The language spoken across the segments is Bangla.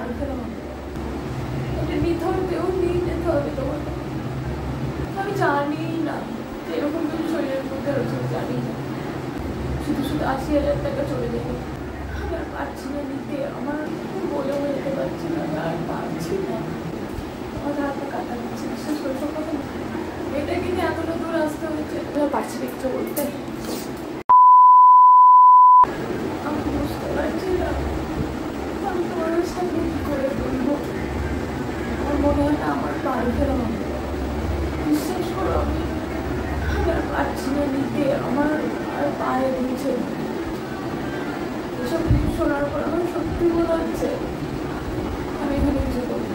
বাড়ি ফেরা হবে, এটা নিতে হবে, কেউ নিয়ে যেতে হবে তোমাকে। আমি জানি না এরকম কিছু শরীরের মধ্যে রয়েছে, জানি না। শুধু শুধু 80,000 টাকা চলে যাবে, আমি আর পারছি না নিতে, আমার বলেও যেতে পারছি না, আর পারছি না। আমার হাতটা কাটা দিচ্ছে, বিশ্বাস করে সব কথা। এটা কিন্তু এতটা দূর আসতে হচ্ছে, পারছি না কিছু বলতে। আমি বুঝতে পারছি না আমি তোমার সামনে কি করে বলবো। আমার মনে হয় না আমার বাড়ি ফেরা হবে, বিশ্বাস করো। আমি আর পারছি না নিতে, আমার আর পায়ে দিচ্ছে। এসব কিছু শোনার পর আমার সত্যি মনে হচ্ছে আমি এখানে কিছু করবো।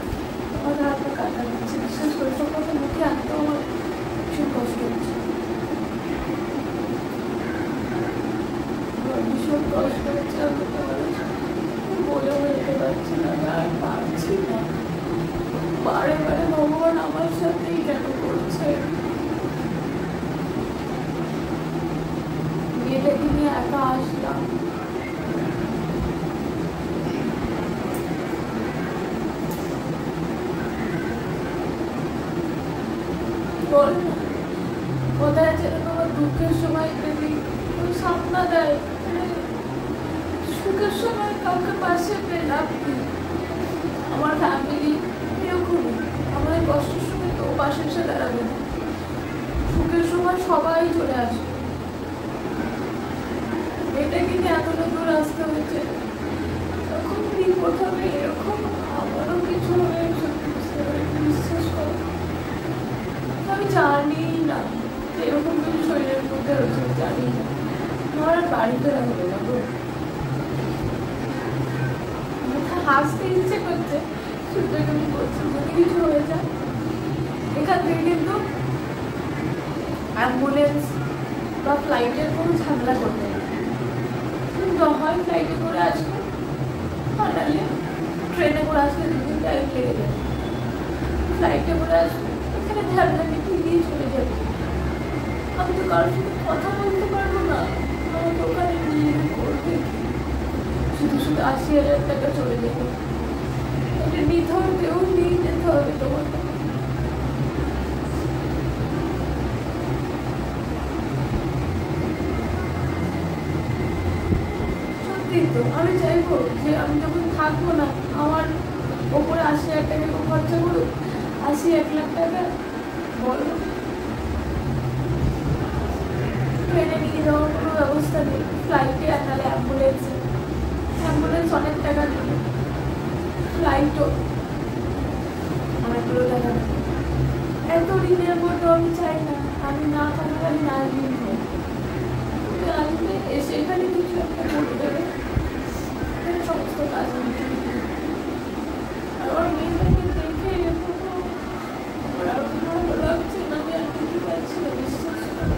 আমার হাতটা কাটা দিচ্ছে, বিশ্বাস করে সব কথা মুখে আনতেও আমার ভীষণ কষ্ট হচ্ছে, ভীষণ কষ্ট হচ্ছে। আমি বলেও যেতে পারছি না, আর পারছি না। বারে বারে ভগবান আমার সাথেই কেন করছে। মেয়েটাকে নিয়ে একা আসলাম, বল না কোথায় আছে তোমার দুঃখের সময় যদি সামনা দেয়, সুখের সময় কাউকে পাশে পেয়ে লাভ কি। আমার ফ্যামিলি এরকমই, আমাদের কষ্টের সময় তো পাশে এসে দাঁড়াবে না, সুখের সময় সবাই চলে আসবে। এটা কিন্তু এতটা দূর আসতে হয়েছে, তখন বিপদ হবে, এরকম আমারও কিছু হবে, বুঝতে পারি, বিশ্বাস করো। আমি জানি না এরকম কিছু শরীরের মধ্যে রয়েছে, জানি না। আমার আর বাড়ি ফেরা হবে না গো। হাসতে ইচ্ছে করছে, শুধু তুমি বলছো যদি কিছু হয়ে যায়। এখান থেকে কিন্তু অ্যাম্বুলেন্স বা ফ্লাইটের কোনো ঝামেলা করবে না, কিন্তু হয় ফ্লাইটে করে আসবে, নাহলে ট্রেনে করে আসলে 2 দিন টাইম লেগে যাবে। ফ্লাইটে করে আসবে, এখানে ঝামেলা মিটিয়ে দিয়ে চলে যাবে। আমি তো কারোর সাথে কথা বলতে পারবো না, আমার দোকানে নিয়ে করবে, শুধু শুধু 80,000 টাকা চলে যাবে। এটা নিতে হবে, কেউ নিয়ে যেতে হবে তোমাকে। সত্যি তো আমি চাইবো যে আমি যখন থাকবো না, আমার ওপরে 80,000 টাকা খরচা করুক, 80-1 লাখ টাকা বলো, ট্রেনে নিয়ে যাওয়ার কোনো ব্যবস্থা নেই, ফ্লাইটে আর নাহলে অ্যাম্বুলেন্সে। অ্যাম্বুলেন্স অনেক টাকা নেবে, ফ্লাইটও অনেকগুলো টাকা নেবে। এত ঋণের মতো আমি চাই না, আমি না থাকলে আমি না ঋণ হই। তুমি আসবে, এসে এখানে কিছু একটা করে দেবে, এখানে সমস্ত কাজ মিটিয়ে দেবে। আর আমার মেয়েটাকে দেখে আমার আরো ভালো লাগছে না, আমি আর দিতে পারছি না, বিশ্বাস করো,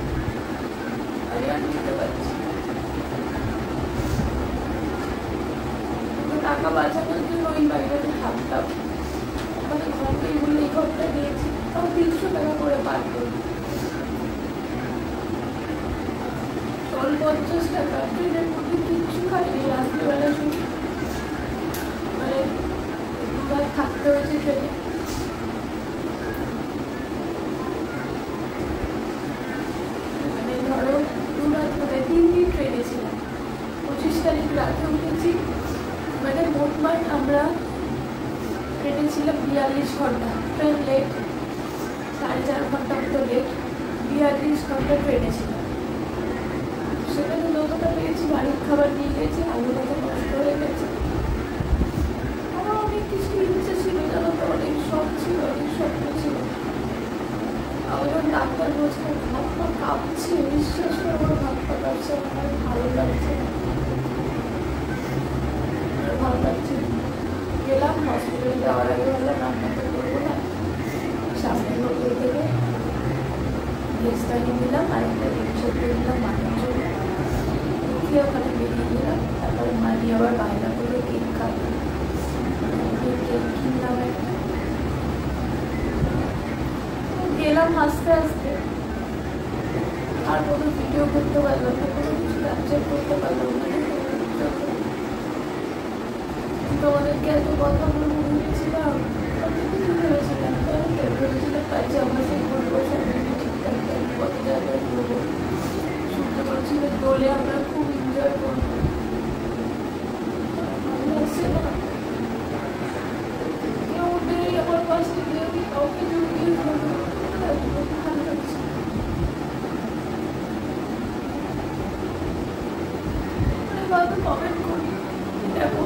আমি আর দিতে পারছি না। টাকা বাঁচানোর জন্য ওই বাড়িটাতে থাকতাম, আমাদের ঘরকে এগুলো এই ঘরটা দিয়েছি, তাও 300 টাকা করে পার করি, 50 টাকা। ট্রেনের মধ্যে কিচ্ছু খাইনি, রাত্রিবেলা শুধু মানে 2 বার থাকতে হয়েছে ট্রেনে। মানে ধরো 2 রাত মানে 3 দিন ট্রেনে ছিলাম, 25 তারিখ রাতে উঠেছি, মানে মোটমাট আমরা ট্রেনে ছিলাম 42 ঘন্টা। ট্রেন লেট, 4.5 ঘন্টা মতো লেট, 42 ঘন্টা ট্রেনে ছিলাম। সেখানে যতটা পেয়েছি বাড়ির খাবার নিয়ে গেছি, আলু ভাজা নষ্ট হয়ে গেছে। আমার অনেক কিছু ইচ্ছে ছিল, জানো তো, অনেক শখ ছিল, অনেক স্বপ্ন ছিল। আমার যখন ডাক্তার বলছে হাত পা কাঁপছে, বিশ্বাস করে আমার হাত পা কাঁপছে, আমার ভালো লাগছে না, ভালো লাগছে। গেলাম হসপিটালে, যাওয়ার আগে বললাম রান্নাটা করবো না, সামনের হোটেল থেকে ভেজটাকে নিলাম আর একটা ডিম সেদ্ধ নিলাম মাটির জন্য, দিয়ে ওখানে বেরিয়ে গেলাম। তারপরে মাটি আবার বায়না করে কেক খাবো, কেক কিনলাম একটা, গেলাম হাসতে হাসতে। আর কোনো ভিডিও করতে পারলাম না, কোনো কিছু ক্যাপচার করতে পারলাম না। তোমাদের ওদেরকে এত কথা বলবো ভেবেছিলাম, ভেবেছিলাম পায়জামা সে করবো, সবাইকে ঠিকঠাক কত জায়গায় করবো, শুনতে পাচ্ছিল দোলে আমরা খুব এনজয় করবো। ভালো লাগছে না, কেউ নেই আমার পাশে, কেউ কাউকে জড়িয়ে ধরবো, ভালো লাগছে। হয়তো কমেন্ট করি, দেখো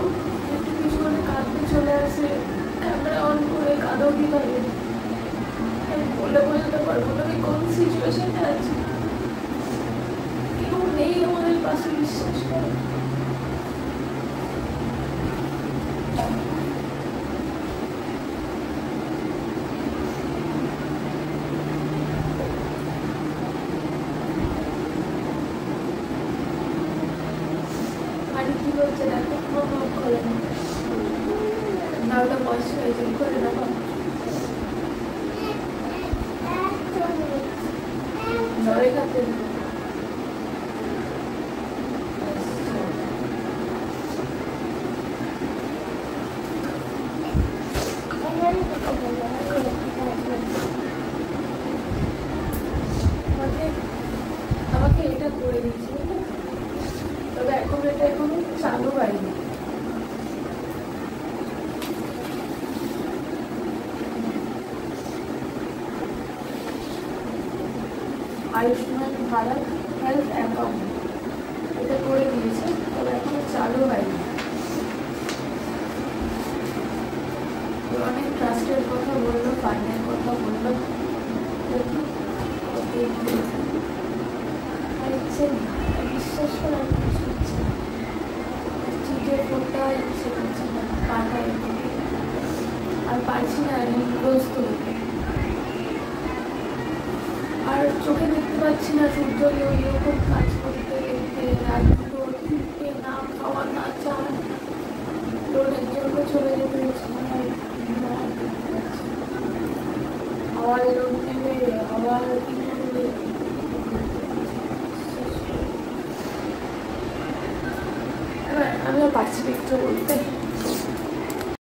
একটু কিছু করে কাঁদতে চলে আসে, ক্যামেরা অন করে কাঁদো কিভাবে আমি বলে বোঝাতে পারবো না আমি কোন সিচুয়েশনে আছি। কেউ নেই আমাদের পাশে, বিশ্বাস করে। বাড়ি কি বলছে দেখো, কোনো খোলে না, ওটা বয়স হয়েছে করে দেখো, ধরে খাতে আমাকে এটা করে দিয়েছে, তবে এখন এটা এখনো চালু হয়নি। আয়ুষ্মান ভারত হেলথ অ্যাকাউন্ট এটা করে দিয়েছে, তবে এখনো চালু হয়নি। অনেক ট্রাস্টের কথা বললো, ফান্ডের কথা বললো, বিশ্বাস করার কিছু হচ্ছে না, চিঠের ফোনটা ইচ্ছে করছে না, পাঠায় আর পারছি না ঋণগ্রস্ত হতে, আর চোখে দেখতে পাচ্ছি না সূর্যকে ওই রকম কাজ করতে দেখতে, রাত দুটো তিনটে না খাওয়া না চা, লোনের জন্য চলে যেতে হচ্ছে না, আবার লোন নেবে, আবার কি করবে, এবার আমিও পারছি একটু বলতে।